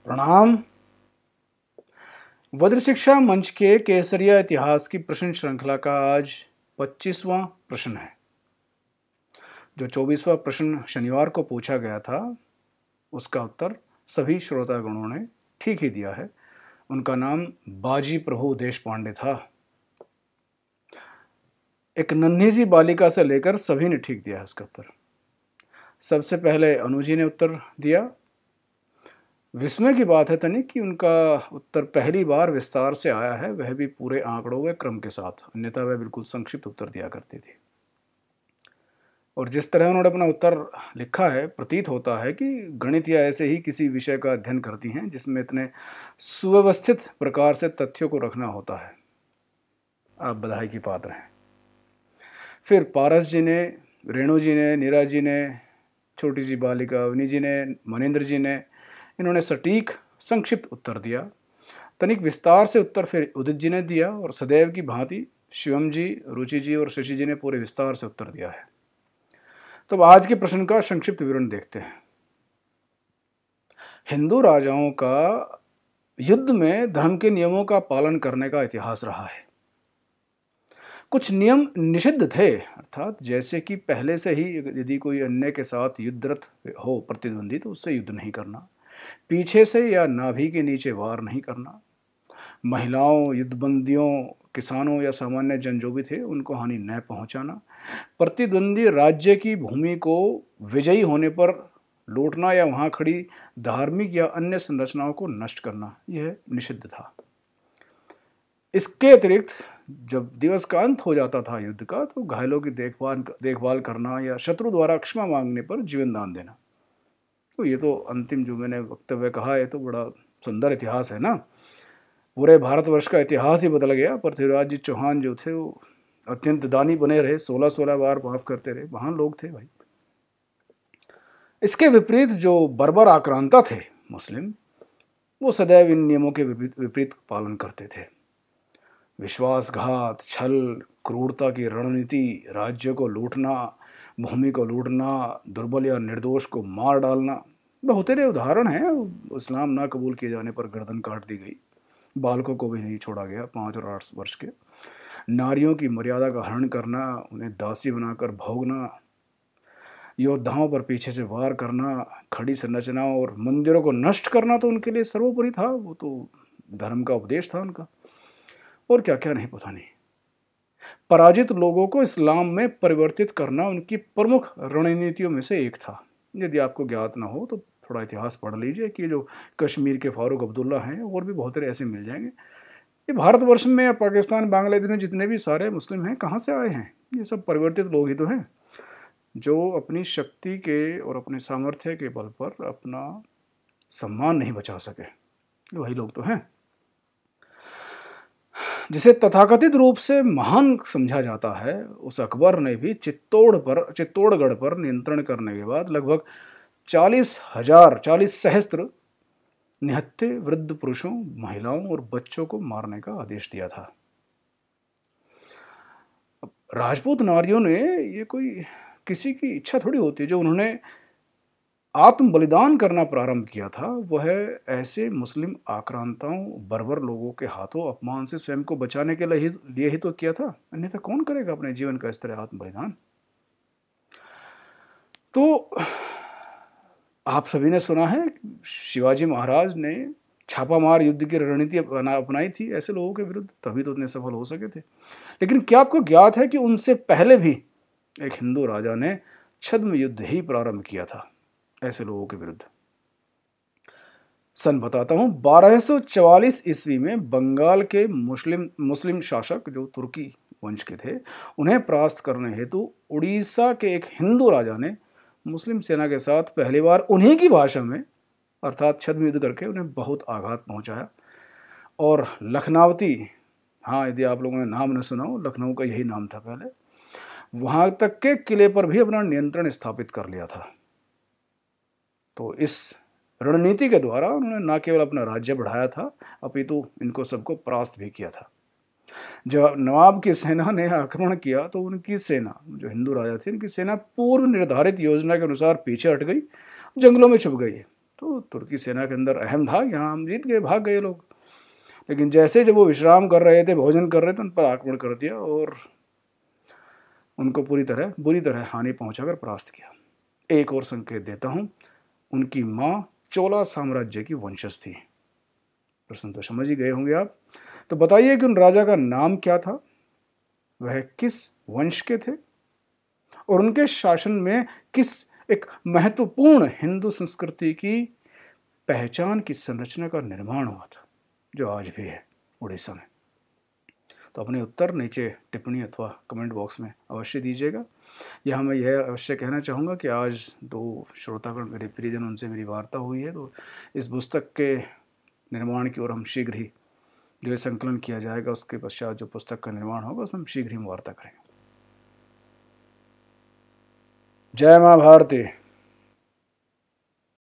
प्रणाम। वज्र शिक्षा मंच के केसरिया इतिहास की प्रश्न श्रृंखला का आज 25वां प्रश्न है। जो 24वां प्रश्न शनिवार को पूछा गया था उसका उत्तर सभी श्रोतागणों ने ठीक ही दिया है। उनका नाम बाजी प्रभु देशपांडे था। एक नन्ही सी बालिका से लेकर सभी ने ठीक दिया है उसका उत्तर। सबसे पहले अनु जी ने उत्तर दिया। विस्मय की बात है तनिक कि उनका उत्तर पहली बार विस्तार से आया है, वह भी पूरे आंकड़ों व क्रम के साथ, अन्यथा वह बिल्कुल संक्षिप्त उत्तर दिया करती थी। और जिस तरह उन्होंने अपना उत्तर लिखा है, प्रतीत होता है कि गणित या ऐसे ही किसी विषय का अध्ययन करती हैं जिसमें इतने सुव्यवस्थित प्रकार से तथ्यों को रखना होता है। आप बधाई की पात्र हैं। फिर पारस जी ने, रेणु जी ने, नीरा जी ने, छोटी सी बालिका अवनी जी ने, मनेंद्र जी ने, इन्होंने सटीक संक्षिप्त उत्तर दिया। तनिक विस्तार से उत्तर फिर उदित जी ने दिया और सदैव की भांति शिवम जी, रुचि जी और शशि जी ने पूरे विस्तार से उत्तर दिया है। तो अब आज के प्रश्न का संक्षिप्त विवरण देखते हैं। हिंदू राजाओं का युद्ध में धर्म के नियमों का पालन करने का इतिहास रहा है। कुछ नियम निषिद्ध थे, अर्थात जैसे कि पहले से ही यदि कोई अन्य के साथ युद्धरत हो प्रतिद्वंदी तो उससे युद्ध नहीं करना, पीछे से या नाभि के नीचे वार नहीं करना, महिलाओं, युद्धबंदियों, किसानों या सामान्य जन जो भी थे उनको हानि न पहुंचाना, प्रतिद्वंदी राज्य की भूमि को विजयी होने पर लूटना या वहां खड़ी धार्मिक या अन्य संरचनाओं को नष्ट करना, यह निषिद्ध था। इसके अतिरिक्त जब दिवस का अंत हो जाता था युद्ध का तो घायलों की देखभाल करना या शत्रु द्वारा क्षमा मांगने पर जीवन दान देना। तो ये तो अंतिम जो मैंने वक्तव्य कहा है तो बड़ा सुंदर इतिहास है ना। पूरे भारतवर्ष का इतिहास ही बदल गया। पृथ्वीराज जी चौहान जो थे वो अत्यंत दानी बने रहे, 16-16 बार माफ करते रहे, महान लोग थे भाई। इसके विपरीत जो बर्बर आक्रांता थे मुस्लिम, वो सदैव इन नियमों के विपरीत पालन करते थे। विश्वासघात, छल, क्रूरता की रणनीति, राज्य को लूटना, भूमि को लूटना, दुर्बल या निर्दोष को मार डालना, बहुतेरे उदाहरण हैं। इस्लाम ना कबूल किए जाने पर गर्दन काट दी गई, बालकों को भी नहीं छोड़ा गया 5 और 8 वर्ष के, नारियों की मर्यादा का हनन करना, उन्हें दासी बनाकर भोगना, योद्धाओं पर पीछे से वार करना, खड़ी संरचनाओं और मंदिरों को नष्ट करना तो उनके लिए सर्वोपरि था। वो तो धर्म का उपदेश था उनका, और क्या क्या नहीं पता नहीं। पराजित लोगों को इस्लाम में परिवर्तित करना उनकी प्रमुख रणनीतियों में से एक था। यदि आपको ज्ञात ना हो तो थोड़ा इतिहास पढ़ लीजिए कि जो कश्मीर के फारूक अब्दुल्ला हैं और भी बहुत सारे ऐसे मिल जाएंगे। ये भारतवर्ष में या पाकिस्तान, बांग्लादेश में जितने भी सारे मुस्लिम हैं, कहाँ से आए हैं? ये सब परिवर्तित लोग ही तो हैं, जो अपनी शक्ति के और अपने सामर्थ्य के बल पर अपना सम्मान नहीं बचा सके, वही लोग तो हैं। जिसे तथाकथित रूप से महान समझा जाता है, उस अकबर ने भी चित्तौड़गढ़ पर नियंत्रण करने के बाद लगभग 40 सहस्त्र निहत्थे वृद्ध पुरुषों, महिलाओं और बच्चों को मारने का आदेश दिया था। राजपूत नारियों ने, ये कोई किसी की इच्छा थोड़ी होती, जो उन्होंने आत्म बलिदान करना प्रारंभ किया था वह ऐसे मुस्लिम आक्रांताओं, बर्बर लोगों के हाथों अपमान से स्वयं को बचाने के लिए ही तो किया था, अन्यथा कौन करेगा अपने जीवन का इस तरह आत्म बलिदान। तो आप सभी ने सुना है शिवाजी महाराज ने छापामार युद्ध की रणनीति अपनाई थी ऐसे लोगों के विरुद्ध, तभी तो उतने सफल हो सके थे। लेकिन क्या आपको ज्ञात है कि उनसे पहले भी एक हिंदू राजा ने छद्म युद्ध ही प्रारंभ किया था ऐसे लोगों के विरुद्ध। सन बताता हूं, 1244 ईस्वी में बंगाल के मुस्लिम शासक जो तुर्की वंश के थे, उन्हें परास्त करने हेतु उड़ीसा के एक हिंदू राजा ने मुस्लिम सेना के साथ पहली बार उन्हीं की भाषा में अर्थात छद्म युद्ध करके उन्हें बहुत आघात पहुंचाया। और लखनऊती, हाँ यदि आप लोगों ने नाम न सुना हो, लखनऊ का यही नाम था पहले, वहां तक के किले पर भी अपना नियंत्रण स्थापित कर लिया था। तो इस रणनीति के द्वारा उन्होंने न केवल अपना राज्य बढ़ाया था, अपितु इनको सबको परास्त भी किया था। जब नवाब की सेना ने आक्रमण किया तो उनकी सेना, जो हिंदू राजा थे, उनकी सेना पूर्व निर्धारित योजना के अनुसार पीछे हट गई, जंगलों में छुप गई। तो तुर्की सेना के अंदर अहम था, यहाँ हम जीत गए, भाग गए लोग। लेकिन जैसे जब वो विश्राम कर रहे थे, भोजन कर रहे थे, उन पर आक्रमण कर दिया और उनको बुरी तरह हानि पहुंचाकर परास्त किया। एक और संकेत देता हूं, उनकी मां चोला साम्राज्य की वंशज थी। प्रश्न तो समझ ही गए होंगे आप। तो बताइए कि उन राजा का नाम क्या था, वह किस वंश के थे और उनके शासन में किस एक महत्वपूर्ण हिंदू संस्कृति की पहचान की संरचना का निर्माण हुआ था, जो आज भी है उड़ीसा में। तो अपने उत्तर नीचे टिप्पणी अथवा कमेंट बॉक्स में अवश्य दीजिएगा। यहाँ मैं यह अवश्य कहना चाहूँगा कि आज 2 श्रोतागण मेरे प्रियजन, उनसे मेरी वार्ता हुई है, तो इस पुस्तक के निर्माण की ओर हम शीघ्र ही जो संकलन किया जाएगा, उसके पश्चात जो पुस्तक का निर्माण होगा उसमें हम शीघ्र ही वार्ता करेंगे। जय माँ भारती।